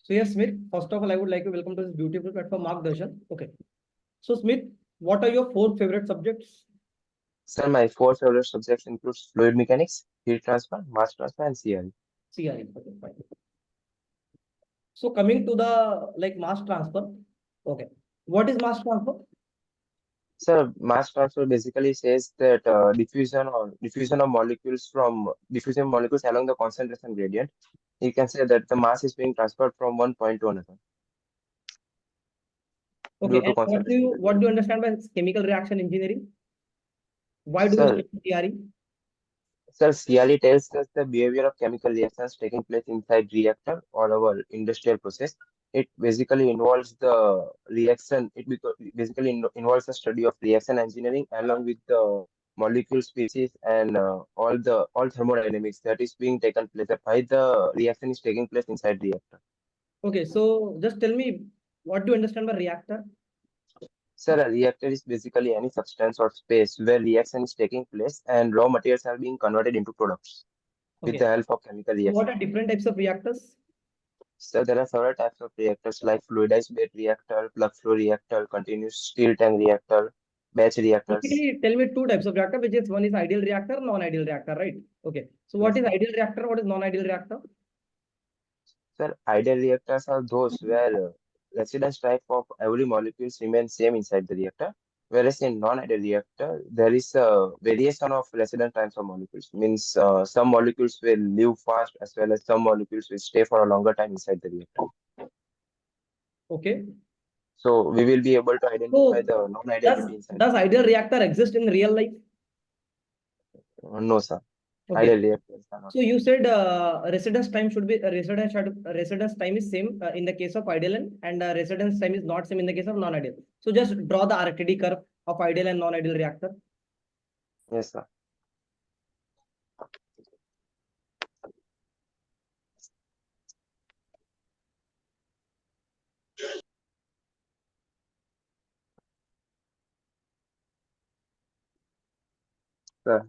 So yes, Smith, first of all, I would like to welcome to this beautiful platform, Margdarshan. Okay. So Smith, what are your four favorite subjects? Sir, my four favorite subjects includes fluid mechanics, heat transfer, mass transfer, and CRE. CRE. Okay, fine. So coming to the mass transfer. Okay. What is mass transfer? Sir, mass transfer basically says that diffusion of molecules from diffusion molecules along the concentration gradient. You can say that the mass is being transferred from one point to another Okay. due to And concentration what gradient. do you understand by chemical reaction engineering? Why do we Sir, study CRE? Sir, CRE tells us the behavior of chemical reactions taking place inside reactor or our industrial process. It basically involves the reaction. Basically involves the study of reaction engineering along with the molecule species and all thermodynamics that is being taken place. Why the reaction is taking place inside reactor. Okay. So just tell me, what do you understand by reactor? Sir, a reactor is basically any substance or space where reaction is taking place and raw materials are being converted into products with Okay. the help of chemical So what reaction. are different types of reactors? So there are several types of reactors like fluidized bed reactor, plug flow reactor, continuous steel tank reactor, batch reactors. Basically, tell me two types of reactor, which is one is ideal reactor, non-ideal reactor, right? Okay. So what Yes, is sir. ideal reactor? What is non-ideal reactor? Sir, ideal reactors are those where residence type of every molecules remain same inside the reactor. Whereas in non-ideal reactor, there is a variation of residence types of molecules. Means some molecules will live fast as well as some molecules will stay for a longer time inside the reactor. Okay. So we will be able to identify So the does non-ideality inside does the ideal reactor exist in real life? No, sir. Okay. Ideal reactors are not. So you said residence time should be residence time is same in the case of ideal and residence time is not same in the case of non-ideal. So just draw the RTD curve of ideal and non-ideal reactor. Yes, sir. Sir,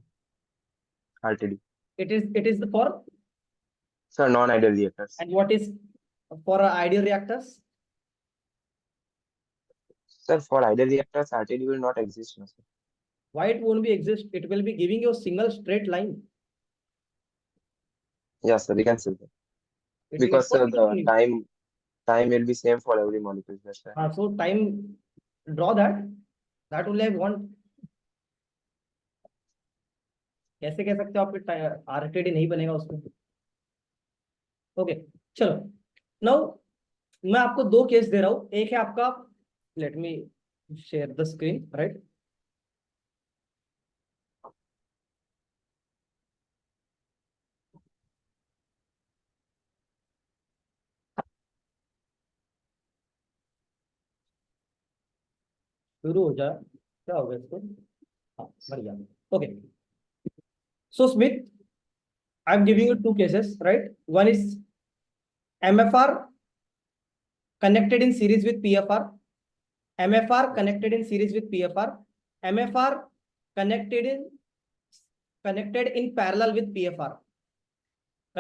RTD. It is the for Sir, non-ideal reactors. and what is for ideal reactors? Sir, for ideal reactors, RTD will not exist, no, sir. Why it won't be exist? It will be giving you a single straight line. Yes, sir, we can say that. It Because won't sir, be the giving you. time will be same for every molecule. That's right. So time draw that. That only I want. कैसे कह सकते हो आप RTD नहीं बनेगा उसमें? Okay चलो now मैं आपको दो केस दे रहा हूं. एक है आपका, let me share the screen, right? शुरू हो जाए, क्या होगा इसको? हाँ बढ़िया. Okay so Smith, I am giving Yes, you sir. Two cases, right? One is MFR connected in series with PFR, MFR Yes. connected in series with PFR, MFR connected in parallel with PFR,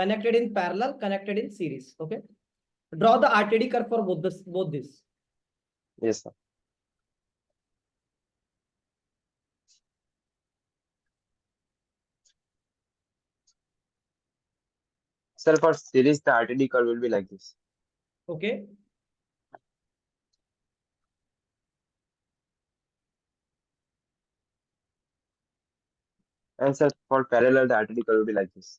connected in series. Okay, draw the RTD curve for both this. Yes, sir. Sir, for series, the RTD curve will be like this. Okay, And sir, for parallel, the RTD curve will be like this.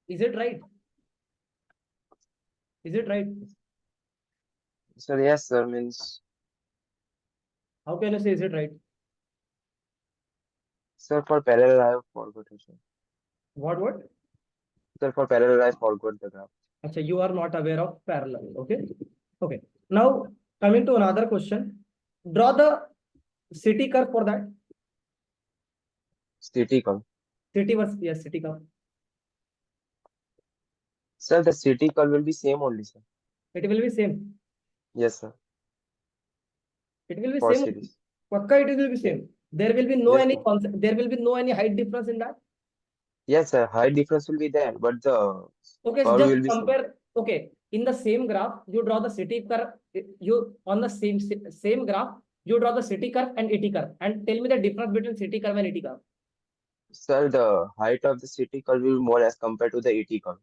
is it right? Is it right? Sir, yes, sir, means, How can you say is it right? sir, for parallel, I have forgot it, sir. What? Sir, for parallel, I forgot the graph. Actually, you are not aware of parallel. Okay, okay. Now coming to another question, draw the city curve for that. CT curve. City was, yes, city curve. Sir, the CT curve will be same only, sir. It will be same. Yes, sir. It will be For same. series. Pakka it will be Yes, same. There will be no yes, any sir. concept. There will be no any height difference in that. Yes, sir. Height difference will be there, but the Okay, so curve just will be same. compare. Okay, in the same graph, you draw the city curve. You on the same graph, you draw the city curve and ET curve, and tell me the difference between city curve and ET curve. Sir, the height of the city curve will be more as compared to the AT curve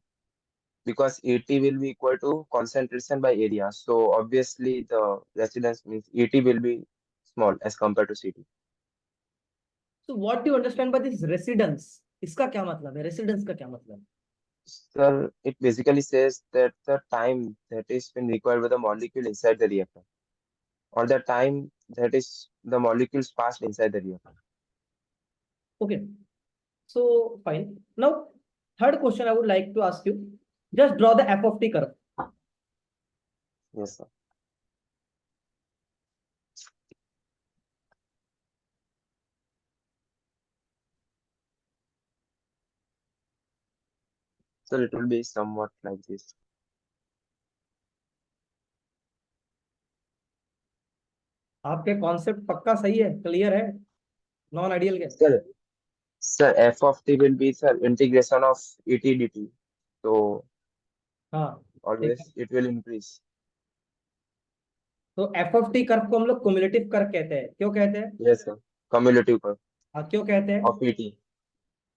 because AT will be equal to concentration by area. So obviously the residence means AT will be small as compared to city. So what do you understand by this residence? इसका क्या मतलब है? Residence का क्या मतलब है? Sir, it basically says that the time that is been required by the molecule inside the reactor, or the time that is the molecules passed inside the reactor. Okay, so fine. Now, third question I would like to ask you. Just draw the f of t curve. Yes, sir. So it will be somewhat like this. आपके concept पक्का सही है, clear है, non ideal के? Sir, sir, f of t will be sir integration of et dt. So हाँ, ठीक है। always it will increase. तो एफ ऑफ टी कर्व को हम लोग क्युमुलेटिव कर्व कहते हैं। क्यों कहते हैं? Yes, sir. Cumulative curve हाँ, क्यों कहते हैं? of et.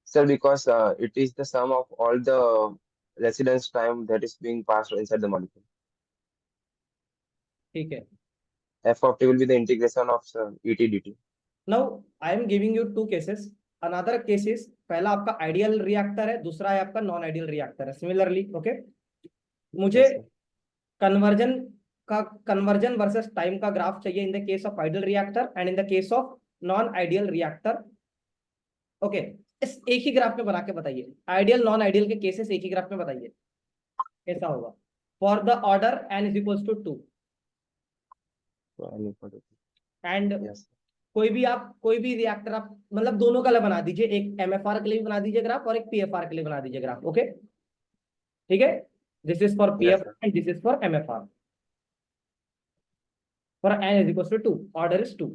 Sir, because it is the sum of all the residence time that is being passed inside the molecule. ठीक है। F of t will be the integration of et dt. Now I am giving you two cases. Another cases, पहला आपका ideal reactor है, दूसरा है आपका non ideal reactor है। Similarly okay, मुझे Yes, sir. कन्वर्जन का कन्वर्जन वर्सेस टाइम का ग्राफ चाहिए in the case of ideal reactor and in the case of non ideal reactor. Okay, इस एक ही ग्राफ में बना के बताइए। आइडियल नॉन आइडियल के केसेस एक ही ग्राफ में बताइए, कैसा होगा? For the order N is equals to 2 So, I need to- and yes. कोई भी रिएक्टर आप मतलब दोनों का बना दीजिए, एक एमएफआर के लिए भी बना दीजिए ग्राफ और एक पीएफआर के लिए बना दीजिए ग्राफ। ओके, ठीक है। This is for Yes, PF sir. And this is for MFR. For N is equals to 2, order is 2।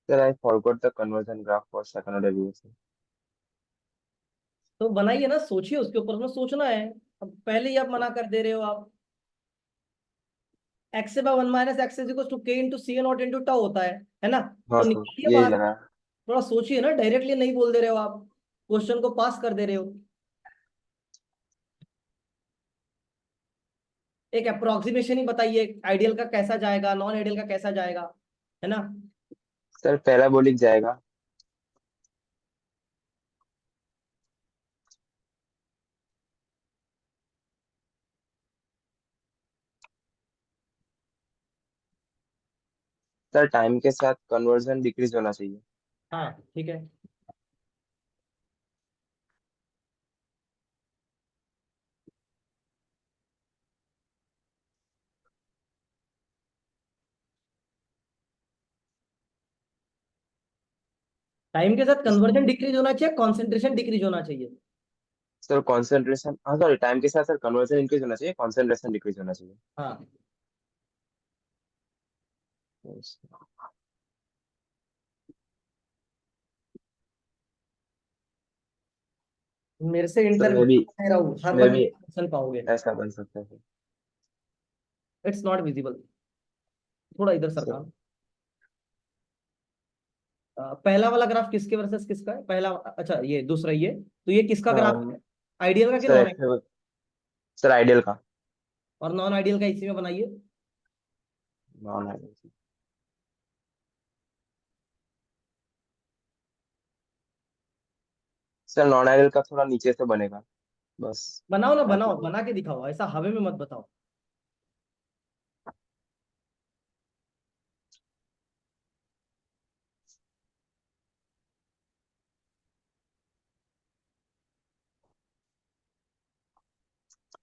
Sir, I forgot the conversion graph for second order reaction. तो बनाइए ना, सोचिए उसके ऊपर, में सोचना है। अब पहले ही आप मना कर दे रहे हो आप। एक्स से one minus X is equal to K into C naught into tau होता है ना? हाँ तो सर, निकालिए यही बाहर। लगा। थोड़ा सोचिए ना, डायरेक्टली नहीं बोल दे रहे हो आप, क्वेश्चन को पास कर दे रहे हो। एक अप्रोक्सीमेशन ही बताइए, आइडियल का कैसा जाएगा, नॉन आइडियल का कैसा जाएगा, है ना? सर पैराबोलिक जाएगा। सर टाइम के साथ कन्वर्जन डिक्रीज होना चाहिए। हाँ, ठीक है। टाइम के साथ कन्वर्जन डिक्रीज होना चाहिए, कॉन्सेंट्रेशन डिक्रीज होना चाहिए। सर कॉन्सेंट्रेशन, हाँ सॉरी, टाइम के साथ सर कन्वर्जन इंक्रीज होना चाहिए, कॉन्सेंट्रेशन डिक्रीज होना चाहिए। हाँ, Yes. मेरे से सर इंटरव्यू मैं भी ले रहा हूँ, हर मैं बंदे भी क्वेश्चन पाओगे। ऐसा बन सकता है इट्स नॉट विजिबल। थोड़ा इधर सर। सरका। पहला वाला ग्राफ किसके वर्सेस किसका है? पहला, अच्छा ये दूसरा, ये तो ये किसका ग्राफ है? आइडियल का कि सर नॉन आइडियल? ऐसे सर आइडियल का। और नॉन आइडियल का इसी में बनाइए। Non ideal. Sir non ideal का थोड़ा नीचे से बनेगा बस। बनाओ ना, ताकि बनाओ, बना के दिखाओ, ऐसा हवे में मत बताओ।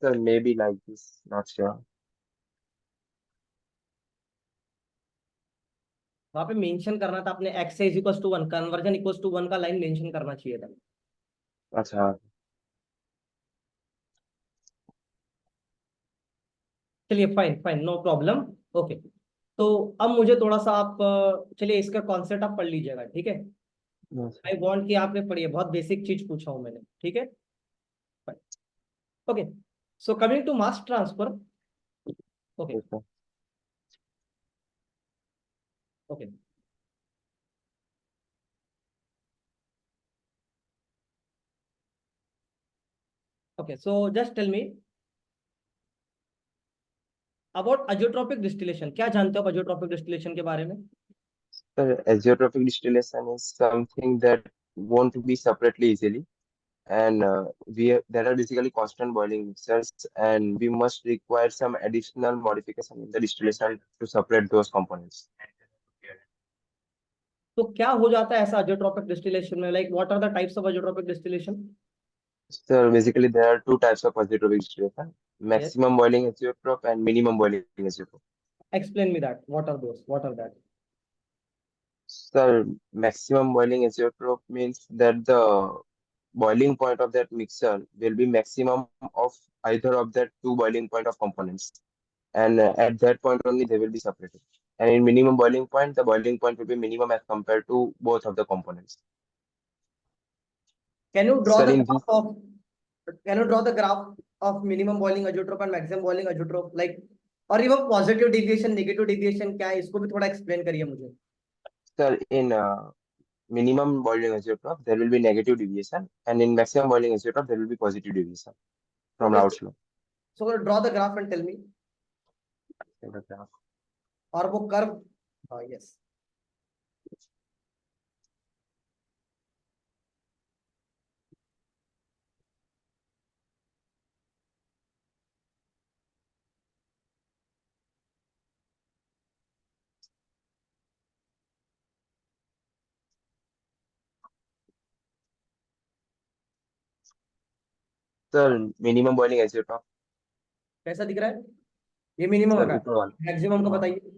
Sir may be like this, not sure. वहां पे मेंशन करना था आपने, X is equal to 1, conversion equal to 1 का लाइन मेंशन करना चाहिए था। अच्छा। चलिए fine fine, no problem. Okay, तो अब मुझे थोड़ा सा आप चलिए इसका कॉन्सेप्ट आप पढ़ लीजिएगा, ठीक है। अच्छा, आई वांट कि आप ये पढ़िए, बहुत बेसिक चीज पूछा हूं मैंने, ठीक है। Okay, so coming to mass transfer. Okay ठीक है। Okay okay, so just tell me about azeotropic distillation. क्या जानते हो आप अजोट्रोपिक डिस्टिलेशन के बारे में? So azeotropic distillation is something that won't be separately easily, and there are basically constant boiling mixtures, and we must require some additional modification in the distillation to separate those components. तो क्या हो जाता है ऐसा azeotropic distillation में? Like what are the types of azeotropic distillation? So basically, there are two types of azeotropic distillation: yes, maximum boiling azeotrope and minimum boiling azeotrope. Explain me that, what are those, what are that? So maximum boiling azeotrope means that the boiling point of that mixture will be maximum of either of that two boiling point of components, and at that point only they will be separated. And in minimum boiling point, the boiling point will be minimum as compared to both of the components. Can you draw So the in this, graph of, can you draw the graph of minimum boiling azeotrope and maximum boiling azeotrope, like, और ये वो positive deviation negative deviation क्या है, इसको भी थोड़ा explain करिए मुझे। sir, in minimum boiling azeotrope, there will be negative deviation, and in maximum boiling azeotrope, there will be positive deviation from okay, Raoult's law. So draw the graph and tell me. और वो curve, हाँ yes. Sir, minimum boiling azeotrope, कैसा दिख रहा है? ये minimum sir, है, ऊपर वाला। मैक्सिमम को हाँ। बताइए।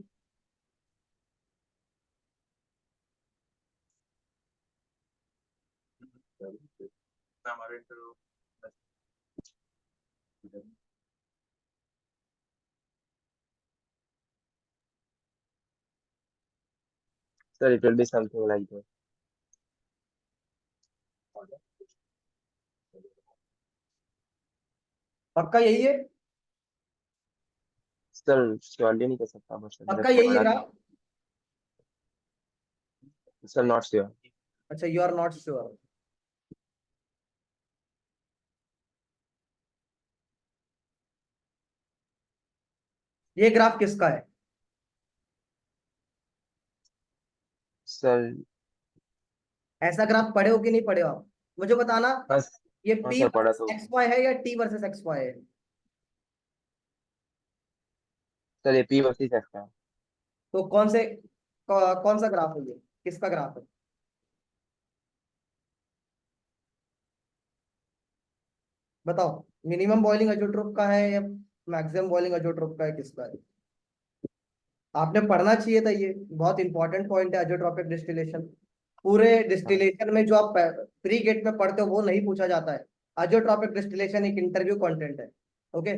Sir, it will be something like that. पक्का यही है? सर श्योरली नहीं कह सकता, बस मैंने पक्का यही है पढ़ा था। ग्राफ? Sir not sure. अच्छा, यू आर नॉट श्योर। ये ग्राफ किसका है? सर ऐसा ग्राफ पढ़े हो कि नहीं पढ़े हो आप, मुझे बताना। बस। ये हाँ पी सर, पढ़ा वर्सेस तो। एक्स वाई है या टी वर्सेस एक्स वाई है? सर ये पी वर्सेस एक्स का है। तो कौन से कौन सा ग्राफ है ये, किसका ग्राफ है? बताओ, मिनिमम बॉइलिंग अजोट्रोप का है या मैक्सिमम बॉइलिंग अजोट्रोप का है, किसका है? आपने पढ़ना चाहिए था, ये बहुत इंपॉर्टेंट पॉइंट है अजोट्रोपिक डिस्टिलेशन। पूरे हाँ। डिस्टिलेशन में जो आप प्री गेट में पढ़ते हो वो नहीं पूछा जाता है। अजोट्रोपिक डिस्टिलेशन एक इंटरव्यू कंटेंट है। ओके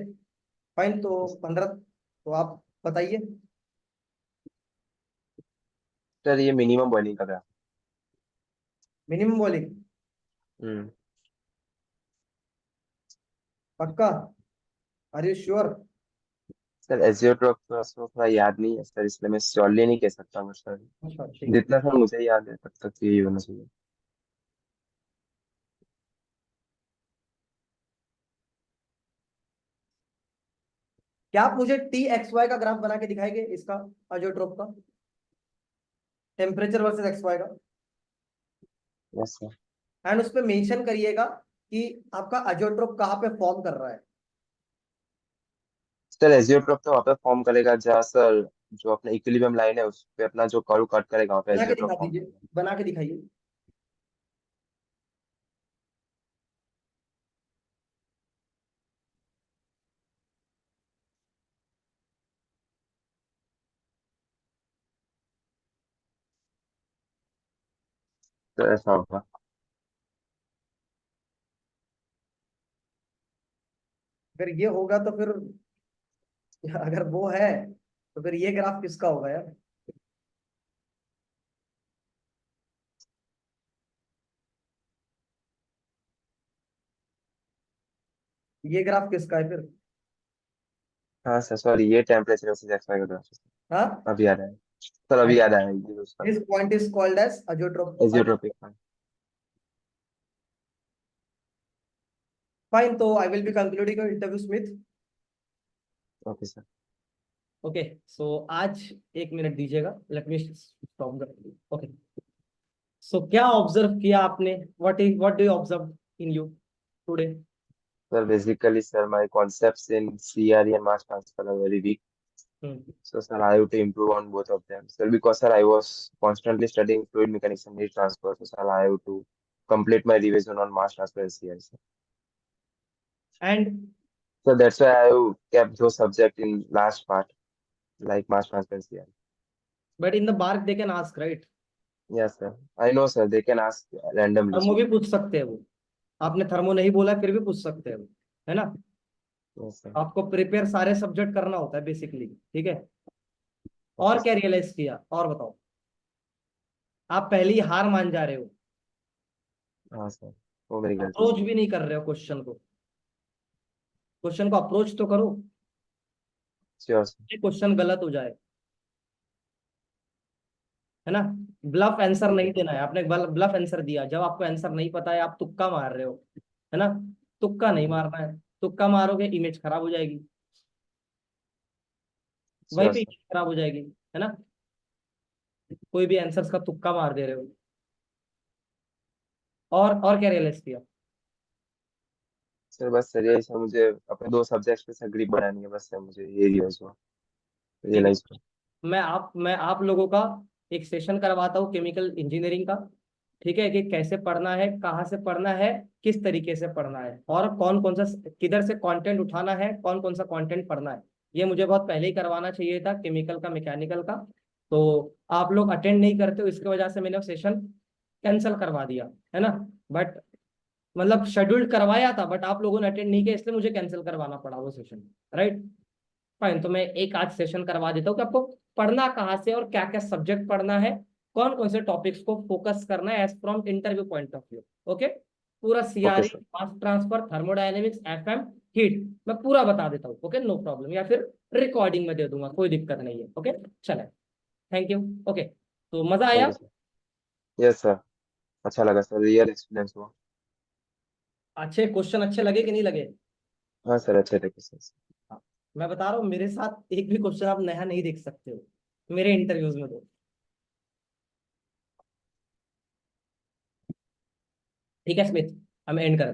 फाइन, तो 15, तो आप बताइए। सर ये मिनिमम बॉइलिंग का था। Minimum boiling? हम्म। पक्का? Are you sure? Sir azeotrope का उसको थोड़ा याद नहीं है सर, इसलिए मैं श्योरली नहीं कह सकता, बट सर अच्छा ठीक है। जितना सर मुझे याद है तब तक तो यही होना चाहिए। क्या आप मुझे टी एक्स वाई का ग्राफ बना के दिखाएंगे इसका, अजोट्रोप का, टेम्परेचर वर्सेस एक्स वाई का? Yes sir. एंड उस पर मेंशन करिएगा कि आपका अजोट्रोप कहाँ पे फॉर्म कर रहा है। सर एजियोट्रॉप तो वहाँ पे फॉर्म करेगा जहाँ सर जो अपना इक्विलिब्रियम लाइन है उस पे अपना जो कर्व कट करेगा वहाँ पे बना के एजियोट्रॉप दिखा फॉर्म दीजिए, करेगा। बना के दिखाइए। तो ऐसा होगा। अगर ये होगा तो फिर अगर वो है तो फिर ये ग्राफ किसका होगा यार? ये ग्राफ किसका है फिर? हाँ सर सॉरी, ये टेम्परेचर वर्सेस एक्सपायर का ग्राफ। हाँ, अभी याद आया सर, अभी याद आया ये उसका। This point is called as azeotrope. Azeotropic. Fine, तो I will be concluding your interview Smith. Okay sir. Okay, so आज 1 मिनट दीजिएगा, let me stop the. Okay, so क्या ऑब्जर्व किया आपने? What do you observe in you today? Sir, basically, sir, my concepts in CRE and mass transfer are very weak. So, sir, I have to improve on both of them. Sir, because, sir, I was constantly studying fluid mechanics and heat transfer. So, sir, I have to complete my revision on mass transfer and CRE, sir. And So, that's why I have kept those subjects in last part, like mass transfer and CRE. but in the BARC they can ask, right? Yes, sir. I know, sir. They can ask randomly. Thermo भी पूछ सकते हैं वो। आपने thermo नहीं बोला फिर भी पूछ सकते हैं वो, है ना? Yes, sir. आपको प्रिपेयर सारे सब्जेक्ट करना होता है बेसिकली, ठीक है? Okay, और क्या sir. रियलाइज किया और बताओ? आप पहले ही हार मान जा रहे हो, हाँ, सर। वो मेरी गलती है। अप्रोच भी नहीं कर रहे हो क्वेश्चन को। क्वेश्चन को अप्रोच तो करो, Sure, sir. ये क्वेश्चन गलत हो जाए, है ना? ब्लफ आंसर नहीं देना है आपने। ब्लफ आंसर दिया, जब आपको आंसर नहीं पता है आप तुक्का मार रहे हो, है ना? तुक्का नहीं मारना है। तुक्का मारोगे इमेज खराब हो जाएगी, वहीं Sure, पे sir. इमेज खराब हो जाएगी, है ना? कोई भी आंसर्स का तुक्का मार दे रहे हो। और क्या रियलाइज किया? सर बस सर यही सर, मुझे अपने दो सब्जेक्ट्स पे सर ग्रिप बनानी है, बस सर मुझे ये रियलाइज हुआ। ठीक है, रियलाइज हुआ। मैं आप लोगों का एक सेशन करवाता हूँ केमिकल इंजीनियरिंग का, ठीक है? कि कैसे पढ़ना है, कहाँ से पढ़ना है, किस तरीके से पढ़ना है, और कौन कौन सा किधर से कंटेंट उठाना है, कौन कौन सा कंटेंट पढ़ना है। ये मुझे बहुत पहले ही करवाना चाहिए था, केमिकल का, मैकेनिकल का। तो आप लोग अटेंड नहीं करते हो, इसकी वजह से मैंने सेशन कैंसिल करवा दिया, है ना? बट मतलब शेड्यूल्ड करवाया था, बट आप लोगों ने अटेंड नहीं किया, इसलिए मुझे कैंसिल करवाना पड़ा वो सेशन, राइट? फाइन, तो मैं एक आज सेशन करवा देता हूँ कि आपको पढ़ना कहाँ से और क्या क्या सब्जेक्ट पढ़ना है, कौन कौन से टॉपिक्स को फोकस करना है as from interview point of view. Okay, पूरा okay CRE, sir. Mass transfer, thermodynamics, FM, heat, मैं पूरा बता देता हूँ। ओके, नो प्रॉब्लम, या फिर रिकॉर्डिंग में दे दूंगा, कोई दिक्कत नहीं है। ओके, चले, थैंक यू। ओके, तो मजा थैंक आया? You sir. Yes sir. अच्छा लगा सर, रियल एक्सपीरियंस हुआ। अच्छे क्वेश्चन अच्छे लगे कि नहीं लगे? हाँ सर, अच्छे थे क्वेश्चन। हाँ, मैं बता रहा हूँ, मेरे साथ एक भी क्वेश्चन आप नया नहीं देख सकते हो मेरे इंटरव्यूज में। तो ठीक है स्मिथ, हम एंड करते हैं।